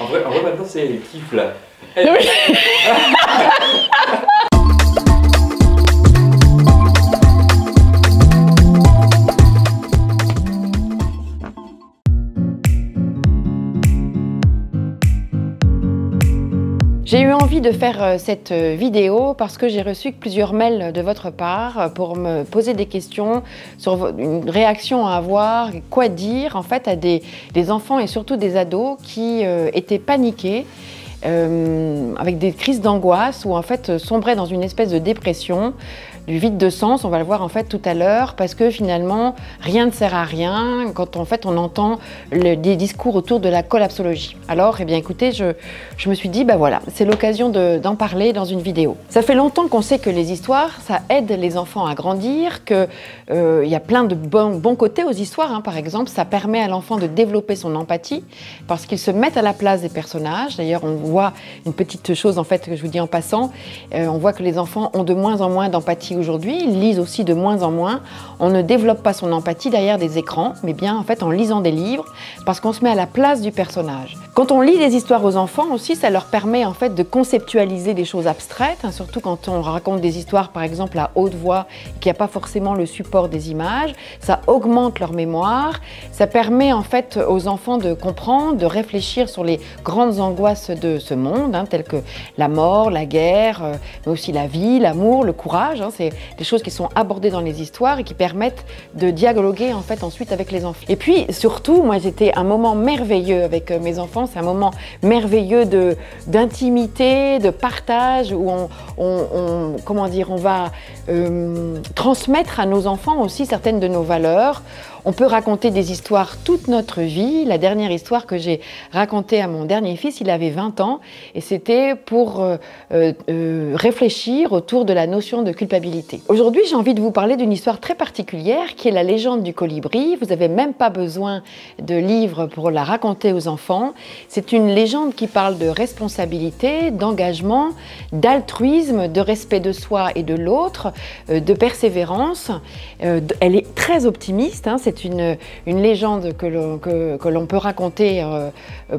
En vrai maintenant c'est kiff là. J'ai eu envie de faire cette vidéo parce que j'ai reçu plusieurs mails de votre part pour me poser des questions sur une réaction à avoir, quoi dire en fait à des enfants et surtout des ados qui étaient paniqués, avec des crises d'angoisse ou en fait sombraient dans une espèce de dépression, du vide de sens, on va le voir en fait tout à l'heure, parce que finalement rien ne sert à rien quand en fait on entend des discours autour de la collapsologie. Alors eh bien écoutez, je me suis dit bah voilà, c'est l'occasion d'en parler dans une vidéo. Ça fait longtemps qu'on sait que les histoires, ça aide les enfants à grandir, que y a plein de bons côtés aux histoires, hein. Par exemple, ça permet à l'enfant de développer son empathie, parce qu'ils se mettent à la place des personnages. D'ailleurs, on voit une petite chose en fait que je vous dis en passant, on voit que les enfants ont de moins en moins d'empathie aujourd'hui, ils lisent aussi de moins en moins. On ne développe pas son empathie derrière des écrans, mais bien en fait en lisant des livres, parce qu'on se met à la place du personnage. Quand on lit des histoires aux enfants aussi, ça leur permet en fait de conceptualiser des choses abstraites, hein, surtout quand on raconte des histoires par exemple à haute voix, qui n'a pas forcément le support des images. Ça augmente leur mémoire, ça permet en fait aux enfants de comprendre, de réfléchir sur les grandes angoisses de ce monde, hein, telles que la mort, la guerre, mais aussi la vie, l'amour, le courage, hein. C'est des choses qui sont abordées dans les histoires et qui permettent de dialoguer en fait ensuite avec les enfants. Et puis surtout, moi c'était un moment merveilleux avec mes enfants, c'est un moment merveilleux d'intimité, de partage, où comment dire, on va transmettre à nos enfants aussi certaines de nos valeurs. On peut raconter des histoires toute notre vie. La dernière histoire que j'ai racontée à mon dernier fils, il avait 20 ans, et c'était pour réfléchir autour de la notion de culpabilité. Aujourd'hui, j'ai envie de vous parler d'une histoire très particulière qui est la légende du colibri. Vous n'avez même pas besoin de livres pour la raconter aux enfants. C'est une légende qui parle de responsabilité, d'engagement, d'altruisme, de respect de soi et de l'autre, de persévérance. Elle est très optimiste, hein. C'est une légende que l'on peut raconter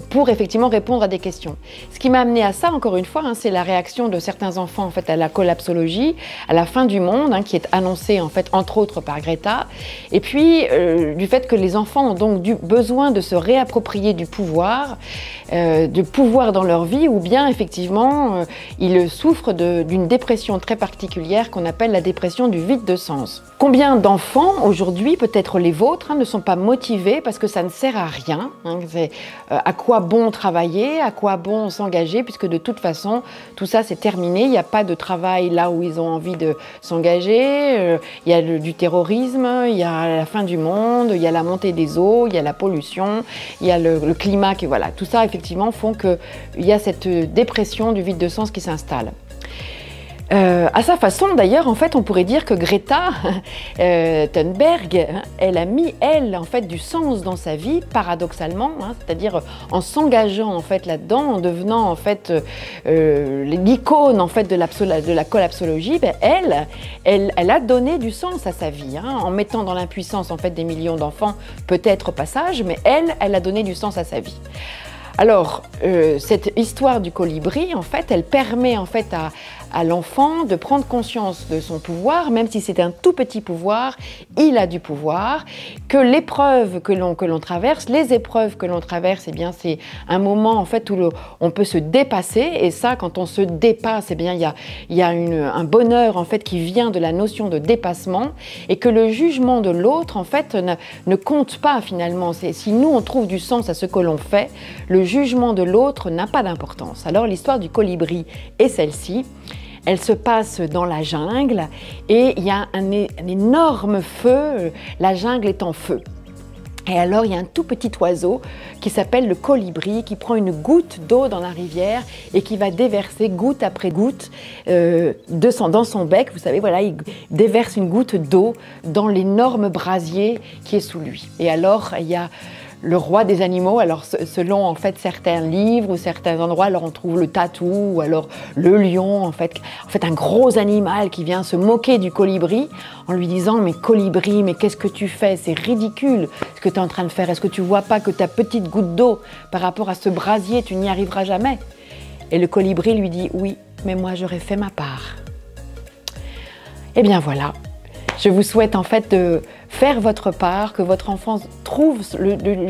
pour effectivement répondre à des questions. Ce qui m'a amené à ça, encore une fois, hein, c'est la réaction de certains enfants en fait, à la collapsologie, à la fin du monde, hein, qui est annoncée en fait, entre autres par Greta, et puis du fait que les enfants ont donc besoin de se réapproprier du pouvoir dans leur vie, ou bien effectivement ils souffrent d'une dépression très particulière qu'on appelle la dépression du vide de sens. Combien d'enfants aujourd'hui, peut-être les vôtres, hein, ne sont pas motivés parce que ça ne sert à rien, hein, à quoi bon travailler, à quoi bon s'engager, puisque de toute façon tout ça c'est terminé, il n'y a pas de travail là où ils ont envie de s'engager, il y a du terrorisme, il y a la fin du monde, il y a la montée des eaux, il y a la pollution, il y a le climat, qui, voilà, tout ça effectivement font qu'il y a cette dépression du vide de sens qui s'installe. À sa façon d'ailleurs, en fait, on pourrait dire que Greta Thunberg, elle a mis, en fait, du sens dans sa vie, paradoxalement, hein, c'est-à-dire en s'engageant en fait là-dedans, en devenant en fait l'icône en fait de la collapsologie. Ben, elle a donné du sens à sa vie, hein, en mettant dans l'impuissance en fait des millions d'enfants, peut-être au passage, mais elle a donné du sens à sa vie. Alors, cette histoire du colibri, en fait, elle permet en fait à l'enfant de prendre conscience de son pouvoir, même si c'est un tout petit pouvoir, il a du pouvoir, que l'épreuve que l'on traverse, les épreuves que l'on traverse, eh bien c'est un moment en fait où on peut se dépasser, et ça, quand on se dépasse, eh bien il y a un bonheur en fait qui vient de la notion de dépassement, et que le jugement de l'autre en fait ne compte pas finalement. Si nous on trouve du sens à ce que l'on fait, le jugement de l'autre n'a pas d'importance. Alors l'histoire du colibri est celle-ci. Elle se passe dans la jungle et il y a un énorme feu, la jungle est en feu. Et alors il y a un tout petit oiseau qui s'appelle le colibri qui prend une goutte d'eau dans la rivière et qui va déverser goutte après goutte dans son bec. Vous savez, voilà, il déverse une goutte d'eau dans l'énorme brasier qui est sous lui. Et alors il y a le roi des animaux. Alors selon en fait certains livres ou certains endroits, alors on trouve le tatou ou alors le lion, en fait un gros animal qui vient se moquer du colibri en lui disant mais colibri, mais qu'est-ce que tu fais? C'est ridicule ce que tu es en train de faire. Est-ce que tu vois pas que ta petite goutte d'eau par rapport à ce brasier, tu n'y arriveras jamais? Et le colibri lui dit oui, mais moi j'aurais fait ma part. Et bien voilà. Je vous souhaite en fait de faire votre part, que votre enfant trouve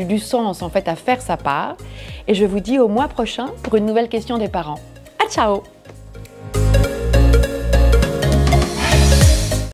du sens en fait à faire sa part. Et je vous dis au mois prochain pour une nouvelle question des parents. À ciao!